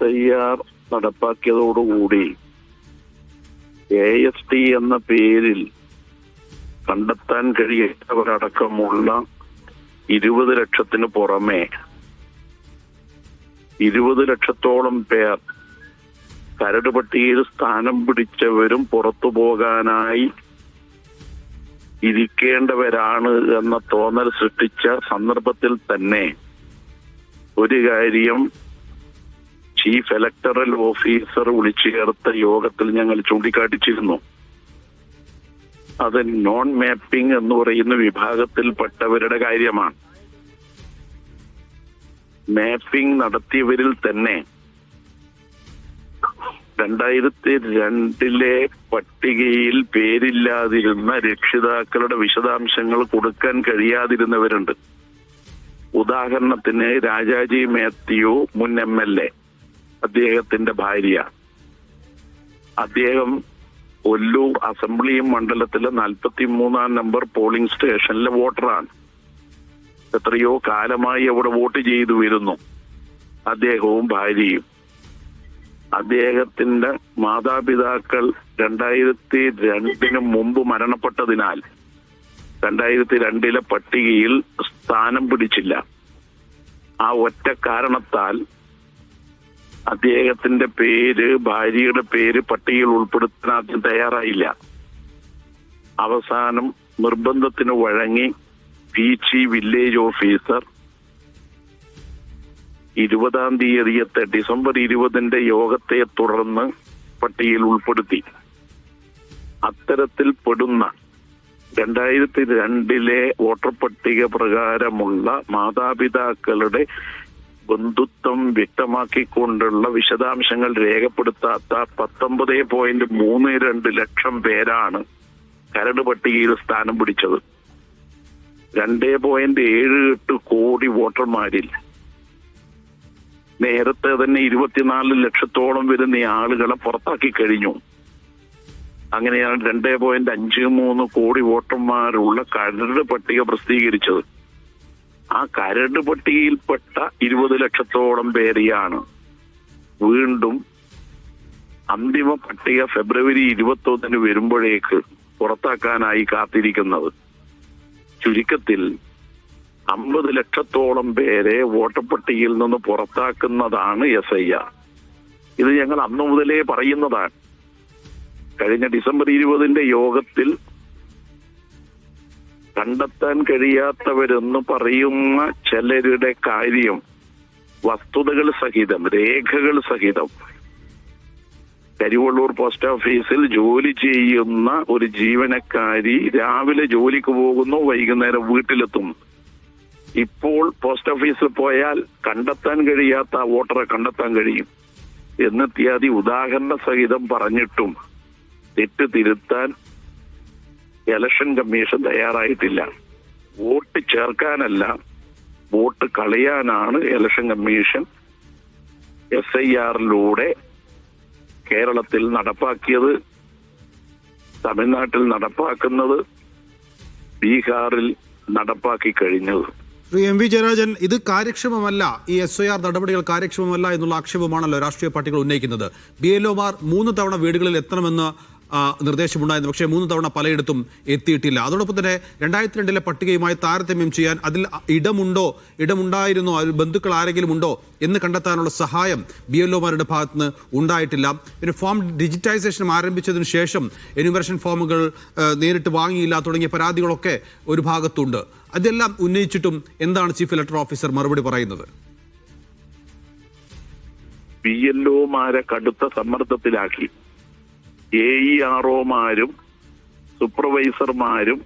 SIR നടപ്പാക്കിയതോടുകൂടി AST എന്ന പേരിൽ കണ്ടെത്താൻ കഴിയാത്തവരടക്കമുള്ള 20 ലക്ഷത്തിന് പുറമെ 20 ലക്ഷത്തോളം പേർ കരട് പട്ടികയിൽ സ്ഥാനം പിടിച്ചവരും പുറത്തു പോകാനായി ഇരിക്കേണ്ടവരാണ് എന്ന തോന്നൽ സൃഷ്ടിച്ച സന്ദർഭത്തിൽ തന്നെ ഒരു കാര്യം ചീഫ് ഇലക്ടറൽ ഓഫീസർ വിളിച്ചു ചേർത്ത യോഗത്തിൽ ഞങ്ങൾ ചൂണ്ടിക്കാട്ടിച്ചിരുന്നു. അത് നോൺ മാപ്പിംഗ് എന്ന് പറയുന്ന വിഭാഗത്തിൽപ്പെട്ടവരുടെ കാര്യമാണ്. മാപ്പിംഗ് നടത്തിയവരിൽ തന്നെ 2002 പട്ടികയിൽ പേരില്ലാതിരുന്ന രക്ഷിതാക്കളുടെ വിശദാംശങ്ങൾ കൊടുക്കാൻ കഴിയാതിരുന്നവരുണ്ട്. ഉദാഹരണത്തിന് രാജാജി മാത്യു മുൻ MLA, അദ്ദേഹത്തിന്റെ ഭാര്യ. അദ്ദേഹം ഒല്ലൂർ അസംബ്ലി മണ്ഡലത്തിലെ 43-ാം നമ്പർ പോളിംഗ് സ്റ്റേഷനിലെ വോട്ടറാണ്. എത്രയോ കാലമായി അവിടെ വോട്ട് ചെയ്തു വരുന്നു. അദ്ദേഹവും ഭാര്യയും. അദ്ദേഹത്തിന്റെ മാതാപിതാക്കൾ 2002 മുമ്പ് മരണപ്പെട്ടതിനാൽ 2002 പട്ടികയിൽ സ്ഥാനം പിടിച്ചില്ല. ആ ഒറ്റ കാരണത്താൽ അദ്ദേഹത്തിന്റെ പേര്, ഭാര്യയുടെ പേര് പട്ടികയിൽ ഉൾപ്പെടുത്താൻ ആദ്യം തയ്യാറായില്ല. അവസാനം നിർബന്ധത്തിന് വഴങ്ങി പീച്ചി വില്ലേജ് ഓഫീസർ 20-ാം തീയതിയത്തെ ഡിസംബർ 20 യോഗത്തെ തുടർന്ന് പട്ടികയിൽ ഉൾപ്പെടുത്തി. അത്തരത്തിൽ പെടുന്ന 2002 വോട്ടർ പട്ടിക പ്രകാരമുള്ള മാതാപിതാക്കളുടെ ബന്ധുത്വം വ്യക്തമാക്കിക്കൊണ്ടുള്ള വിശദാംശങ്ങൾ രേഖപ്പെടുത്താത്ത 19.32 ലക്ഷം പേരാണ് കരട് പട്ടികയിൽ സ്ഥാനം പിടിച്ചത്. 2.78 കോടി വോട്ടർമാരിൽ നേരത്തെ തന്നെ 24 ലക്ഷത്തോളം വരുന്ന ആളുകളെ പുറത്താക്കി കഴിഞ്ഞു. അങ്ങനെയാണ് 2.53 കോടി വോട്ടർമാരുള്ള കരട് പട്ടിക പ്രസിദ്ധീകരിച്ചത്. ആ കരട് പട്ടികയിൽപ്പെട്ട 20 ലക്ഷത്തോളം പേരെയാണ് വീണ്ടും അന്തിമ പട്ടിക ഫെബ്രുവരി 21 വരുമ്പോഴേക്ക് പുറത്താക്കാനായി കാത്തിരിക്കുന്നത്. ചുരുക്കത്തിൽ 50 ലക്ഷത്തോളം പേരെ വോട്ടർ പട്ടികയിൽ നിന്ന് പുറത്താക്കുന്നതാണ് SIR. ഇത് ഞങ്ങൾ അന്നു മുതലേ പറയുന്നതാണ്. കഴിഞ്ഞ ഡിസംബർ 20 യോഗത്തിൽ കണ്ടെത്താൻ കഴിയാത്തവരെന്ന് പറയുന്ന ചിലരുടെ കാര്യം വസ്തുതകൾ സഹിതം, രേഖകൾ സഹിതം കരിവള്ളൂർ പോസ്റ്റ് ഓഫീസിൽ ജോലി ചെയ്യുന്ന ഒരു ജീവനക്കാരി രാവിലെ ജോലിക്ക് പോകുന്നു, വൈകുന്നേരം വീട്ടിലെത്തുന്നു. ഇപ്പോൾ പോസ്റ്റ് ഓഫീസിൽ പോയാൽ കണ്ടെത്താൻ കഴിയാത്ത വോട്ടറെ കണ്ടെത്താൻ കഴിയും എന്നിത്യാദി ഉദാഹരണ സഹിതം പറഞ്ഞിട്ടും തെറ്റ് തിരുത്താൻ ഇലക്ഷൻ കമ്മീഷൻ തയ്യാറായിട്ടില്ല. വോട്ട് ചേർക്കാനല്ല, വോട്ട് കളയാനാണ് ഇലക്ഷൻ കമ്മീഷൻ SIR-ലൂടെ കേരളത്തിൽ നടപ്പാക്കിയത്, തമിഴ്നാട്ടിൽ നടപ്പാക്കുന്നത്, ബീഹാറിൽ നടപ്പാക്കി കഴിഞ്ഞത്. ശ്രീ MV ജയരാജൻ, ഇത് കാര്യക്ഷമമല്ല, ഈ SIR നടപടികൾ കാര്യക്ഷമമല്ല എന്നുള്ള ആക്ഷേപമാണല്ലോ രാഷ്ട്രീയ പാർട്ടികൾ ഉന്നയിക്കുന്നത്. BLOമാർ 3 തവണ വീടുകളിൽ എത്തണമെന്ന് നിർദ്ദേശമുണ്ടായിരുന്നു. പക്ഷേ 3 തവണ പലയിടത്തും എത്തിയിട്ടില്ല. അതോടൊപ്പം തന്നെ 2002 പട്ടികയുമായി താരതമ്യം ചെയ്യാൻ അതിൽ ഇടമുണ്ടായിരുന്നോ, ബന്ധുക്കൾ ആരെങ്കിലും ഉണ്ടോ എന്ന് കണ്ടെത്താനുള്ള സഹായം BLOമാരുടെ ഭാഗത്തുനിന്ന് ഉണ്ടായിട്ടില്ല. പിന്നെ ഫോം ഡിജിറ്റൈസേഷൻ ആരംഭിച്ചതിനു ശേഷം എന്യൂമറേഷൻ ഫോമുകൾ നേരിട്ട് വാങ്ങിയില്ല തുടങ്ങിയ പരാതികളൊക്കെ ഒരു ഭാഗത്തുണ്ട്. അതെല്ലാം ഉന്നയിച്ചിട്ടും എന്താണ് ചീഫ് ഇലക്ടറൽ ഓഫീസർ മറുപടി പറയുന്നത്? BLOമാരെ കടുത്ത സമ്മർദ്ദത്തിലാക്കി. AEROമാരും സൂപ്പർവൈസർമാരും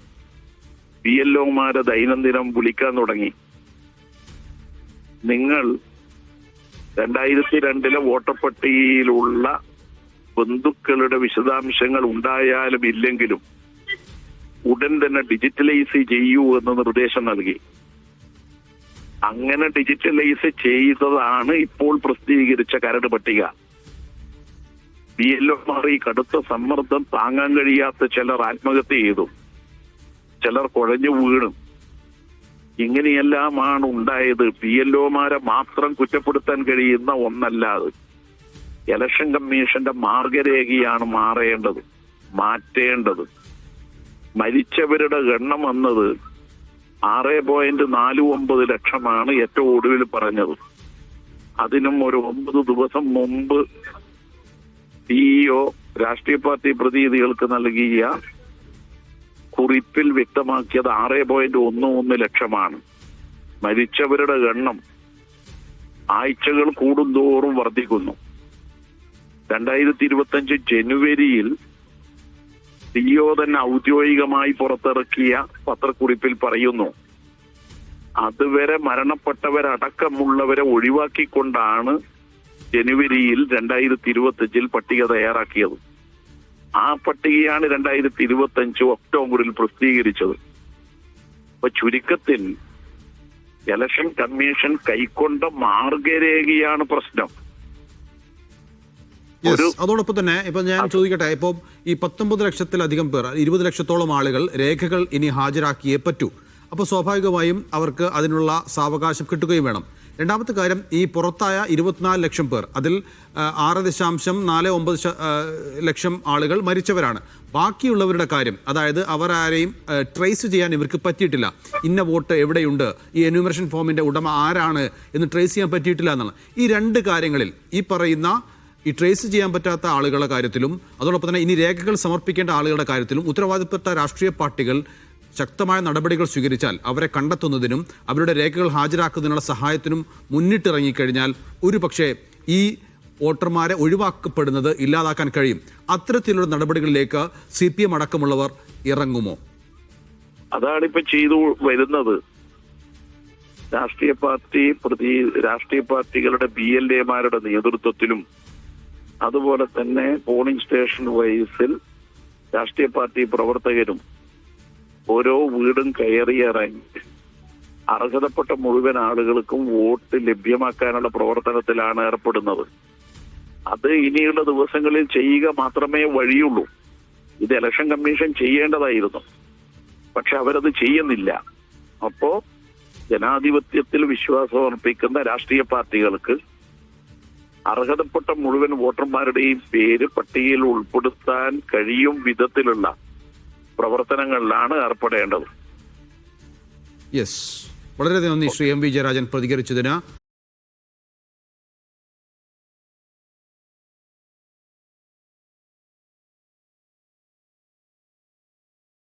BLOമാരെ ദൈനംദിനം വിളിക്കാൻ തുടങ്ങി. നിങ്ങൾ 2002 വോട്ടർ പട്ടികയിലുള്ള ബന്ധുക്കളുടെ വിശദാംശങ്ങൾ ഉണ്ടായാലും ഇല്ലെങ്കിലും ഉടൻ തന്നെ ഡിജിറ്റലൈസ് ചെയ്യൂ എന്ന് നിർദ്ദേശം നൽകി. അങ്ങനെ ഡിജിറ്റലൈസ് ചെയ്തതാണ് ഇപ്പോൾ പ്രസിദ്ധീകരിച്ച കരട് പട്ടിക. BLOമാർ ഈ കടുത്ത സമ്മർദ്ദം താങ്ങാൻ കഴിയാത്ത ചിലർ ആത്മഹത്യ ചെയ്തു, ചിലർ കുഴഞ്ഞു വീണു. ഇങ്ങനെയെല്ലാമാണ് ഉണ്ടായത്. BLOമാരെ മാത്രം കുറ്റപ്പെടുത്താൻ കഴിയുന്ന ഒന്നല്ലാതെ ഇലക്ഷൻ കമ്മീഷന്റെ മാർഗരേഖയാണ് മാറ്റേണ്ടത്. മരിച്ചവരുടെ എണ്ണം വന്നത് 6.49 ലക്ഷമാണ് ഏറ്റവും ഒടുവിൽ പറഞ്ഞത്. അതിനും ഒരു 9 ദിവസം മുമ്പ് സിഇഒ രാഷ്ട്രീയ പാർട്ടി പ്രതിനിധികൾക്ക് നൽകിയ കുറിപ്പിൽ വ്യക്തമാക്കിയത് 6.11 ലക്ഷമാണ്. മരിച്ചവരുടെ എണ്ണം ആഴ്ചകൾ കൂടുന്തോറും വർദ്ധിക്കുന്നു. 2025 ജനുവരിയിൽ സിഇഒ തന്നെ ഔദ്യോഗികമായി പുറത്തിറക്കിയ പത്രക്കുറിപ്പിൽ പറയുന്നു, അതുവരെ മരണപ്പെട്ടവരടക്കമുള്ളവരെ ഒഴിവാക്കിക്കൊണ്ടാണ് ജനുവരിയിൽ 2025 പട്ടിക തയ്യാറാക്കിയത്. ആ പട്ടികയാണ് 2025 ഒക്ടോബറിൽ പ്രസിദ്ധീകരിച്ചത്. അപ്പൊ ചുരുക്കത്തിൽ ഇലക്ഷൻ കമ്മീഷൻ കൈക്കൊണ്ട മാർഗരേഖയാണ് പ്രശ്നം. അതോടൊപ്പം തന്നെ ഇപ്പൊ ഞാൻ ചോദിക്കട്ടെ, ഇപ്പൊ ഈ 19 ലക്ഷത്തിലധികം പേർ, 20 ലക്ഷത്തോളം ആളുകൾ രേഖകൾ ഇനി ഹാജരാക്കിയേ പറ്റൂ. അപ്പോൾ സ്വാഭാവികമായും അവർക്ക് അതിനുള്ള സാവകാശം കിട്ടുകയും വേണം. രണ്ടാമത്തെ കാര്യം, ഈ പുറത്തായ 24 ലക്ഷം പേർ, അതിൽ 6.49 ലക്ഷം ആളുകൾ മരിച്ചവരാണ്. ബാക്കിയുള്ളവരുടെ കാര്യം, അതായത് അവർ ആരെയും ട്രേസ് ചെയ്യാൻ ഇവർക്ക് പറ്റിയിട്ടില്ല. ഇന്ന വോട്ട് എവിടെയുണ്ട്, ഈ എന്യൂമറേഷൻ ഫോമിന്റെ ഉടമ ആരാണ് എന്ന് ട്രേസ് ചെയ്യാൻ പറ്റിയിട്ടില്ല എന്നാണ്. ഈ രണ്ട് കാര്യങ്ങളിൽ, ഈ പറയുന്ന ഈ ട്രേസ് ചെയ്യാൻ പറ്റാത്ത ആളുകളുടെ കാര്യത്തിലും അതോടൊപ്പം തന്നെ ഇനി രേഖകൾ സമർപ്പിക്കേണ്ട ആളുകളുടെ കാര്യത്തിലും ഉത്തരവാദിത്തപ്പെട്ട രാഷ്ട്രീയ പാർട്ടികൾ ശക്തമായ നടപടികൾ സ്വീകരിച്ചാൽ അവരെ കണ്ടെത്തുന്നതിനും അവരുടെ രേഖകൾ ഹാജരാക്കുന്നതിനുള്ള സഹായത്തിനും മുന്നിട്ടിറങ്ങിക്കഴിഞ്ഞാൽ ഒരുപക്ഷെ ഈ വോട്ടർമാരെ ഒഴിവാക്കപ്പെടുന്നത് ഇല്ലാതാക്കാൻ കഴിയും. അത്തരത്തിലുള്ള നടപടികളിലേക്ക് CPM അടക്കമുള്ളവർ ഇറങ്ങുമോ? അതാണിപ്പോ ചെയ്തു വരുന്നത്. രാഷ്ട്രീയ പാർട്ടികളുടെ BLA-മാരുടെ നേതൃത്വത്തിലും അതുപോലെ തന്നെ പോളിംഗ് സ്റ്റേഷൻ വൈസിൽ രാഷ്ട്രീയ പാർട്ടി പ്രവർത്തകരും ഓരോ വീടും കയറിയിറങ്ങി അർഹതപ്പെട്ട മുഴുവൻ ആളുകൾക്കും വോട്ട് ലഭ്യമാക്കാനുള്ള പ്രവർത്തനത്തിലാണ് ഏർപ്പെടുന്നത്. അത് ഇനിയുള്ള ദിവസങ്ങളിൽ ചെയ്യുക മാത്രമേ വഴിയുള്ളൂ. ഇത് ഇലക്ഷൻ കമ്മീഷൻ ചെയ്യേണ്ടതായിരുന്നു, പക്ഷെ അവരത് ചെയ്യുന്നില്ല. അപ്പോ ജനാധിപത്യത്തിൽ വിശ്വാസം അർപ്പിക്കുന്ന രാഷ്ട്രീയ പാർട്ടികൾക്ക് അർഹതപ്പെട്ട മുഴുവൻ വോട്ടർമാരുടെയും പേര് പട്ടികയിൽ ഉൾപ്പെടുത്താൻ കഴിയും വിധത്തിലുള്ള പ്രവർത്തനങ്ങളിലാണ് ഏർപ്പെടേണ്ടത്. യെസ്, വളരെയധികം നന്ദി ശ്രീ MV ജയരാജൻ പ്രതികരിച്ചതിന്.